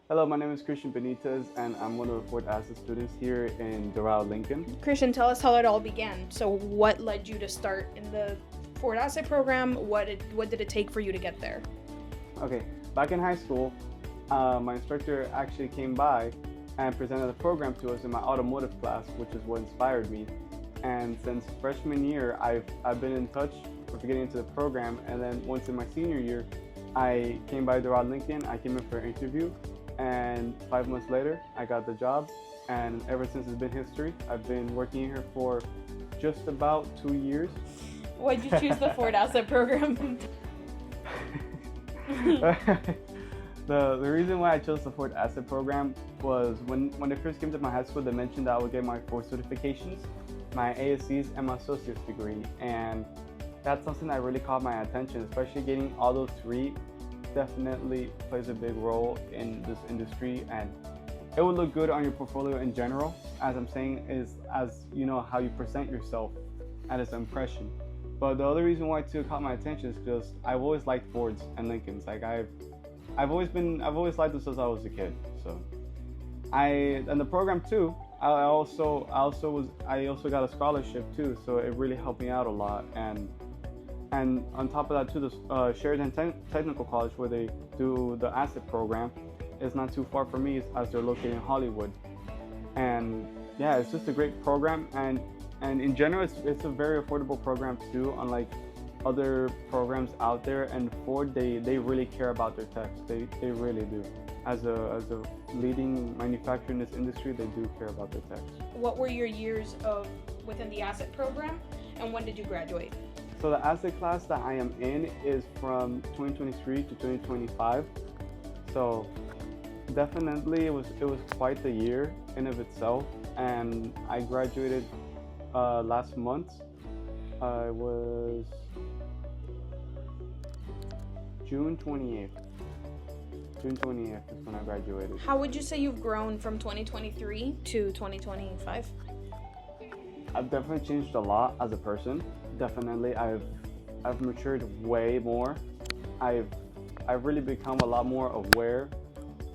Hello, my name is Christian Benitez, and I'm one of the Ford Asset students here in Doral, Lincoln. Christian, tell us how it all began. So, what led you to start in the Ford Asset program? What did it take for you to get there? Okay, back in high school, my instructor actually came by and presented the program to us in my automotive class, which is what inspired me. And since freshman year, I've been in touch with getting into the program, and then once in my senior year, I came by Doral, Lincoln. I came in for an interview, and 5 months later, I got the job. And ever since, it's been history. I've been working here for just about 2 years. Why'd you choose the Ford Asset program? The reason why I chose the Ford Asset program was when they first came to my high school, they mentioned that I would get my Ford certifications, my ASCs, and my associate's degree. And that's something that really caught my attention, especially getting all those three definitely plays a big role in this industry, and it would look good on your portfolio in general. As I'm saying, is as you know how you present yourself and its impression. But the other reason why it too caught my attention is because I've always liked Fords and Lincolns. Like I've always liked them since I was a kid. So and the program too. I also got a scholarship too, so it really helped me out a lot. And on top of that too, the Sheridan Technical College, where they do the asset program, is not too far from me, as they're located in Hollywood. And yeah, it's just a great program, and in general, it's a very affordable program too, unlike other programs out there. And Ford, they really care about their techs. They really do. As a leading manufacturer in this industry, they do care about their techs. What were your years of within the Asset program, and when did you graduate? So the asset class that I am in is from 2023 to 2025. So definitely it was quite the year in of itself, and I graduated last month. It was June 28th. June 28th is when I graduated. How would you say you've grown from 2023 to 2025? I've definitely changed a lot as a person. Definitely, I've matured way more. I've really become a lot more aware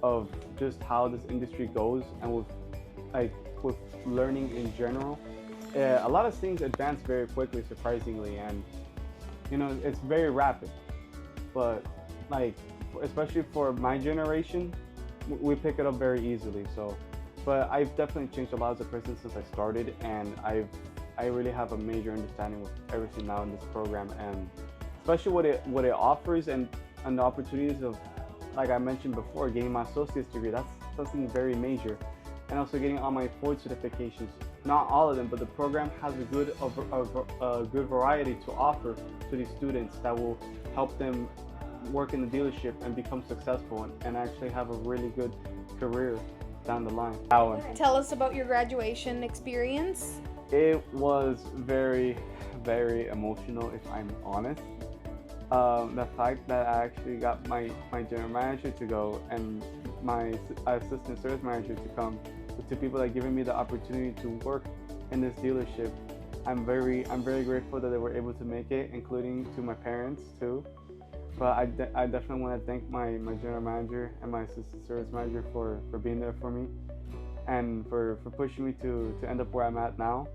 of just how this industry goes, and with learning in general. A lot of things advance very quickly, surprisingly, and it's very rapid. But especially for my generation, we pick it up very easily. So, but I've definitely changed a lot as a person since I started, and I really have a major understanding of everything now in this program, and especially what it offers, and the opportunities of, like I mentioned before, getting my associate's degree. That's something very major, and also getting all my Ford certifications. Not all of them, but the program has a good variety to offer to these students that will help them work in the dealership and become successful, and actually have a really good career down the line. Tell us about your graduation experience. It was very, very emotional, if I'm honest. The fact that I actually got my general manager to go, and my assistant service manager to come, the two people that given me the opportunity to work in this dealership. I'm very grateful that they were able to make it, including to my parents too. But I definitely want to thank my general manager and my assistant service manager for being there for me, and for pushing me to end up where I'm at now.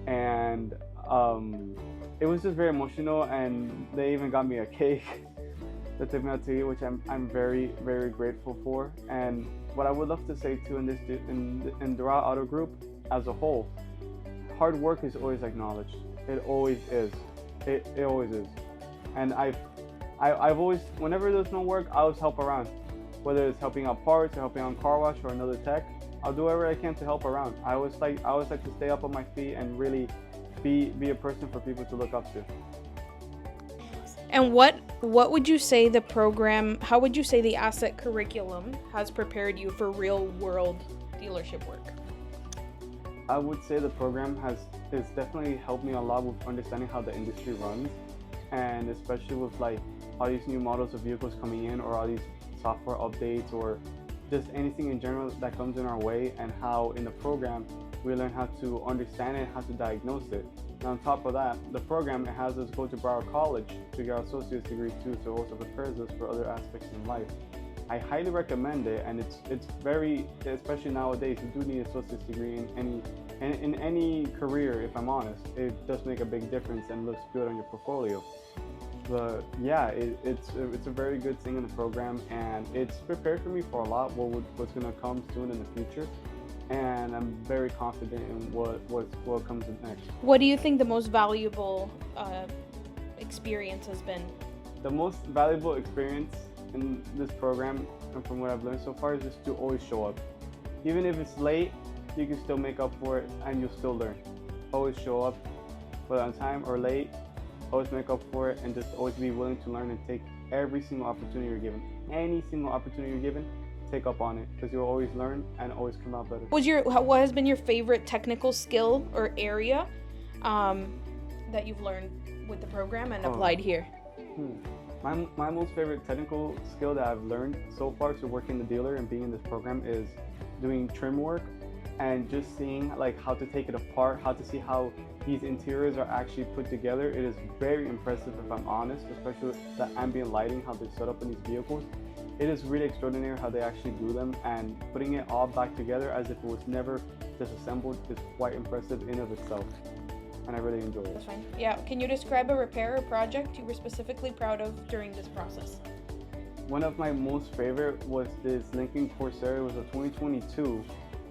And it was just very emotional, and they even got me a cake that took me out to eat, which I'm very, very grateful for. And what I would love to say too in Doral Auto Group as a whole, hard work is always acknowledged. It always is. It always is. And I've always, whenever there's no work, I always help around, whether it's helping out parts or helping out car wash or another tech. I'll do whatever I can to help around. I always like to stay up on my feet and really be a person for people to look up to. And what would you say the program, how would you say the asset curriculum has prepared you for real world dealership work? I would say the program has definitely helped me a lot with understanding how the industry runs, and especially with all these new models of vehicles coming in, or all these software updates, or just anything in general that comes in our way, and how in the program we learn how to understand it, how to diagnose it. And on top of that, the program, it has us go to Broward College to get our associate's degree too, so it also prepares us for other aspects in life. I highly recommend it, and it's very, especially nowadays, you do need an associate's degree in any career. If I'm honest, it does make a big difference and looks good on your portfolio. But yeah, it's a very good thing in the program, and it's prepared for me for a lot what's going to come soon in the future, and I'm very confident in what comes next. What do you think the most valuable experience has been? The most valuable experience in this program, and from what I've learned so far, is just to always show up. Even if it's late, you can still make up for it, and you'll still learn. Always show up, whether on time or late. Always make up for it, and just always be willing to learn and take every single opportunity you're given. Any single opportunity you're given, take up on it, because you'll always learn and always come out better. What has been your favorite technical skill or area that you've learned with the program and applied here? My most favorite technical skill that I've learned so far to work in the dealer and being in this program is doing trim work, and just seeing like how to take it apart, how to see how these interiors are actually put together. It is very impressive, if I'm honest, especially with the ambient lighting, how they're set up in these vehicles. It is really extraordinary how they actually do them, and putting it all back together as if it was never disassembled is quite impressive in of itself, and I really enjoy it. That's fine. Yeah, can you describe a repair or project you were specifically proud of during this process? One of my most favorite was this Lincoln Corsair. It was a 2022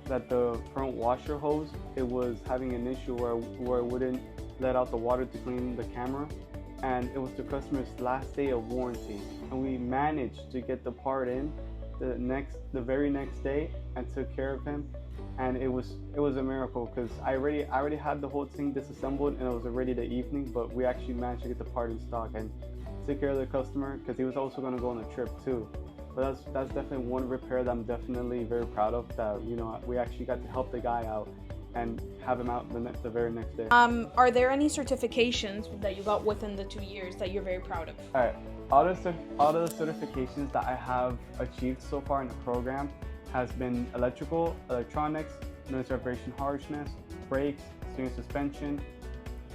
that the front washer hose, it was having an issue where it wouldn't let out the water to clean the camera, and it was the customer's last day of warranty, and we managed to get the part in the very next day and took care of him, and it was a miracle, because I already had the whole thing disassembled, and it was already the evening, but we actually managed to get the part in stock and took care of the customer, because he was also going to go on a trip too. But that's definitely one repair that I'm definitely very proud of, that, you know, we actually got to help the guy out and have him out the very next day. Are there any certifications that you got within the 2 years that you're very proud of? All right, all the certifications that I have achieved so far in the program has been electrical, electronics, noise vibration harshness, brakes, steering suspension,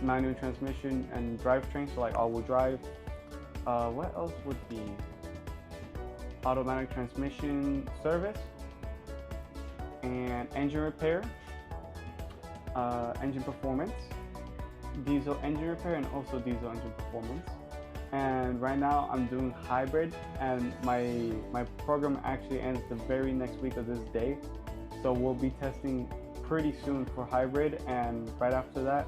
manual transmission, and drivetrain, so like all-wheel drive. What else would be? Automatic transmission service, and engine repair, engine performance, diesel engine repair, and also diesel engine performance. And right now I'm doing hybrid, and my program actually ends the very next week of this day, so we'll be testing pretty soon for hybrid, and right after that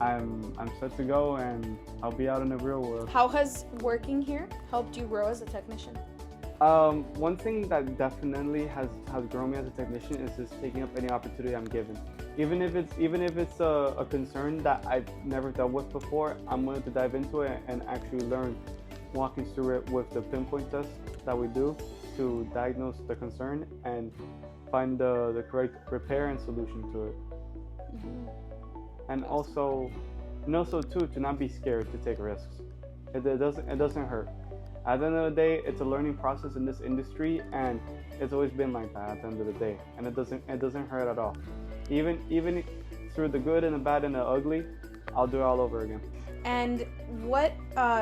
I'm set to go, and I'll be out in the real world. How has working here helped you grow as a technician? One thing that definitely has grown me as a technician is just taking up any opportunity I'm given. Even if it's a concern that I've never dealt with before, I'm willing to dive into it and actually learn, walking through it with the pinpoint test that we do to diagnose the concern and find the correct repair and solution to it. And also too, to not be scared to take risks. It doesn't hurt. At the end of the day, it's a learning process in this industry, and it's always been like that at the end of the day, and it doesn't hurt at all. Even through the good and the bad and the ugly, I'll do it all over again. And what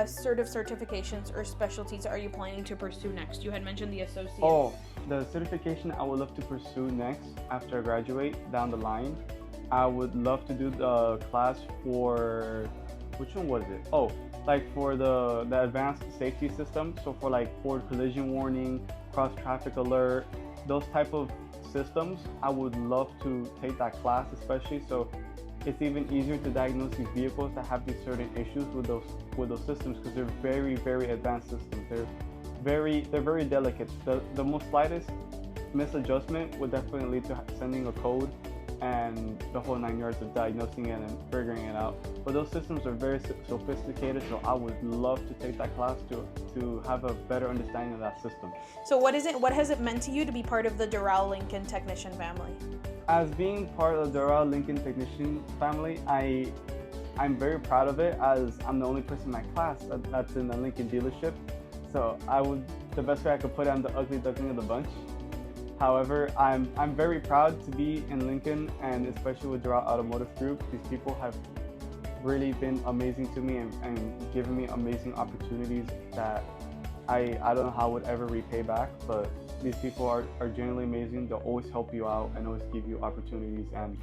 sort of certifications or specialties are you planning to pursue next? You had mentioned the associate. Oh, the certification I would love to pursue next after I graduate down the line, I would love to do the class for, which one was it? Oh, like for the advanced safety system. So for like forward collision warning, cross traffic alert, those type of systems, I would love to take that class, especially so it's even easier to diagnose these vehicles that have these certain issues with those systems, because they're very, very advanced systems. They're very delicate. The most slightest misadjustment would definitely lead to sending a code and the whole 9 yards of diagnosing it and figuring it out. But those systems are very sophisticated, so I would love to take that class to have a better understanding of that system. So what has it meant to you to be part of the Doral Lincoln technician family? As being part of the Doral Lincoln technician family, I'm very proud of it, as I'm the only person in my class that's in the Lincoln dealership. So the best way I could put it, I'm the ugly duckling of the bunch. However, I'm very proud to be in Lincoln, and especially with Doral Automotive Group. These people have really been amazing to me and given me amazing opportunities that I don't know how I would ever repay back, but these people are genuinely amazing. They'll always help you out and always give you opportunities, and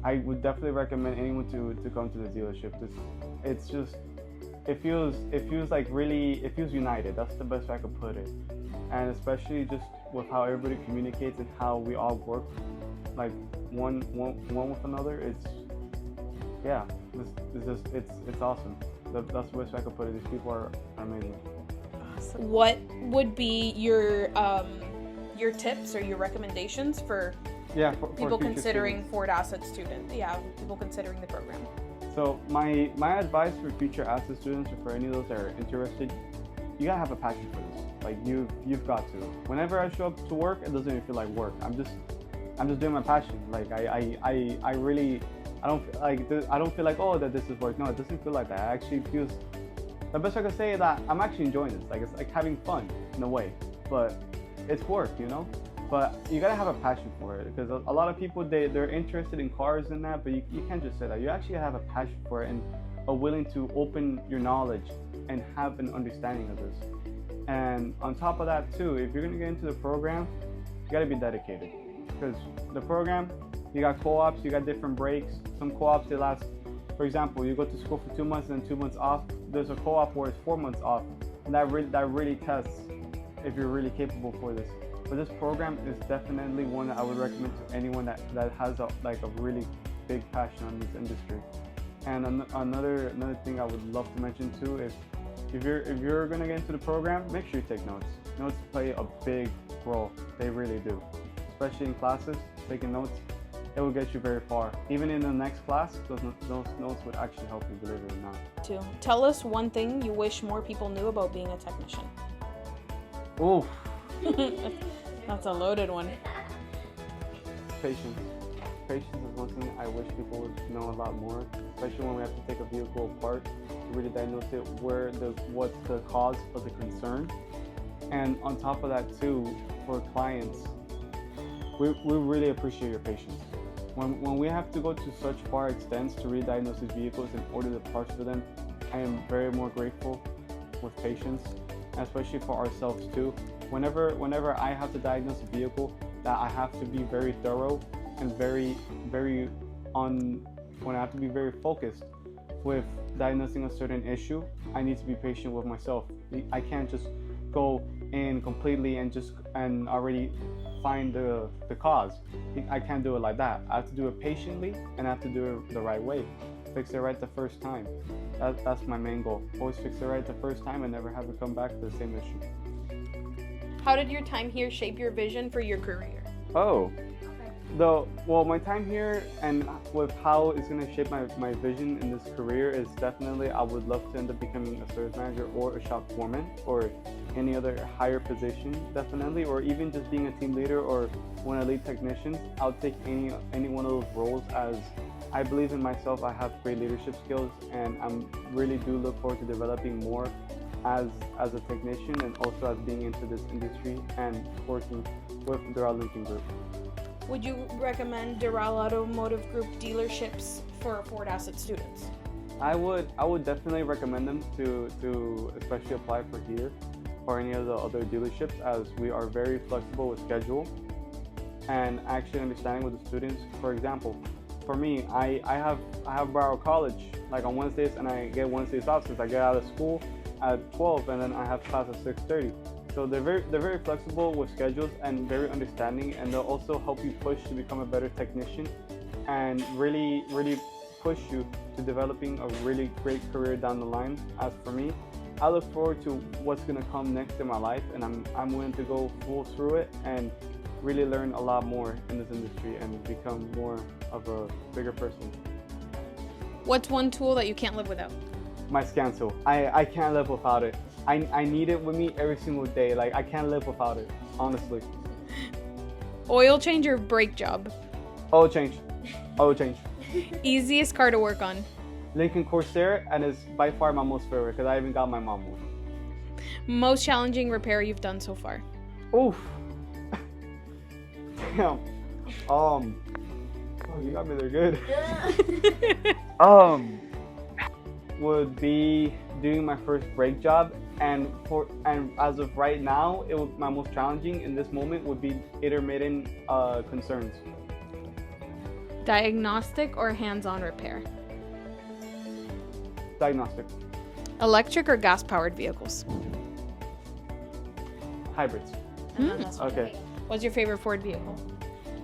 I would definitely recommend anyone to come to the dealership. It's just, it feels like really, it feels united. That's the best way I could put it. And especially just with how everybody communicates and how we all work like one with another. It's it's awesome. That's the best way I could put it. These people are amazing. What would be your tips or your recommendations for people considering students. Ford Asset student? Yeah, people considering the program. So my advice for future asset students, or for any of those that are interested, you gotta have a passion for this. Like you've got to. Whenever I show up to work, it doesn't even feel like work. I'm just doing my passion. Like I really, I don't feel like, oh, that this is work. No, it doesn't feel like that. It actually feels, the best I can say is that I'm actually enjoying this. Like it's like having fun in a way, but it's work, you know. But you gotta have a passion for it, because a lot of people they're interested in cars and that, but you can't just say that. You actually have a passion for it and are willing to open your knowledge and have an understanding of this. And on top of that too, if you're gonna get into the program, you gotta be dedicated, because the program, you got co-ops, you got different breaks. Some co-ops, they last, for example, you go to school for 2 months and then 2 months off. There's a co-op where it's 4 months off, and that really tests if you're really capable for this. But this program is definitely one that I would recommend to anyone that has a really big passion on this industry. And another thing I would love to mention too is, if you're gonna get into the program, make sure you take notes. Notes play a big role. They really do. Especially in classes, taking notes, it will get you very far. Even in the next class, those notes would actually help you, believe it or not. Tell us one thing you wish more people knew about being a technician. Oof. That's a loaded one. Patience. Patience is one thing I wish people would know a lot more, especially when we have to take a vehicle apart to really diagnose it, what's the cause of the concern. And on top of that too, for clients, we really appreciate your patience. When we have to go to such far extents to really diagnose these vehicles and order the parts for them, I am very more grateful with patience, especially for ourselves too. Whenever I have to diagnose a vehicle, that I have to be very thorough and when I have to be very focused with diagnosing a certain issue, I need to be patient with myself. I can't just go in completely and already find the cause. I can't do it like that. I have to do it patiently, and I have to do it the right way. Fix it right the first time. That's my main goal. Always fix it right the first time and never have it come back to the same issue. How did your time here shape your vision for your career? My time here and with how it's going to shape my vision in this career is definitely, I would love to end up becoming a service manager or a shop foreman or any other higher position, definitely, or even just being a team leader or one of the lead technicians. I'll take any one of those roles, as I believe in myself. I have great leadership skills, and I really do look forward to developing more as a technician, and also as being into this industry and working with the Doral Group. Would you recommend Doral Automotive Group dealerships for Ford Asset students? I would definitely recommend them to especially apply for here or any of the other dealerships, as we are very flexible with schedule and actually understanding with the students. For example, for me, I have Barrow College like on Wednesdays, and I get Wednesdays off since I get out of school at 12 and then I have class at 6:30. So they're very flexible with schedules and very understanding, and they'll also help you push to become a better technician and really push you to developing a really great career down the line. As for me, I look forward to what's going to come next in my life, and I'm willing to go full through it and really learn a lot more in this industry and become more of a bigger person. What's one tool that you can't live without? My scan tool. I can't live without it. I need it with me every single day. Like, I can't live without it, honestly. Oil change or brake job? Oil change. Easiest car to work on? Lincoln Corsair, and it's by far my most favorite because I even got my mom one. Most challenging repair you've done so far? Oof. Damn. Oh, you got me there good. Would be doing my first brake job And as of right now, my most challenging in this moment would be intermittent concerns. Diagnostic or hands-on repair? Diagnostic. Electric or gas-powered vehicles? Hybrids. Okay. What's your favorite Ford vehicle?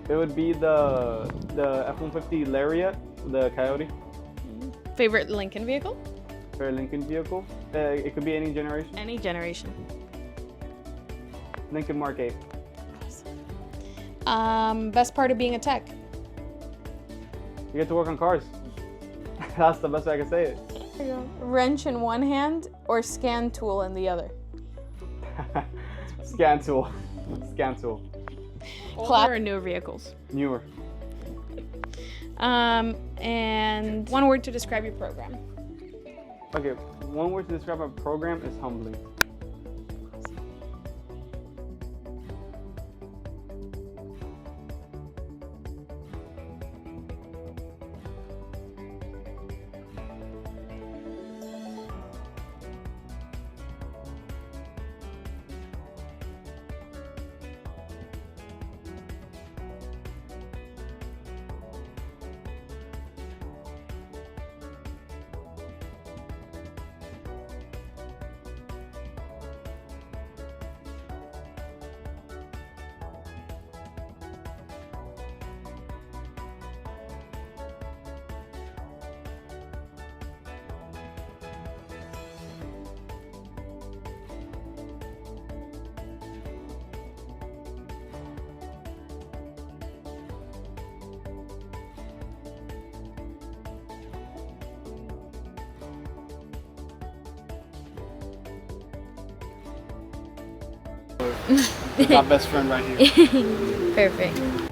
It would be the F-150 Lariat, the Coyote. Favorite Lincoln vehicle? Favorite Lincoln vehicle? It could be any generation. Any generation. Lincoln Mark 8. Best part of being a tech? You get to work on cars. That's the best way I can say it. Wrench in one hand or scan tool in the other? Scan tool. Scan tool. Older or newer vehicles? Newer. And one word to describe your program. Okay, one word to describe our program is humbling. My best friend right here. Perfect.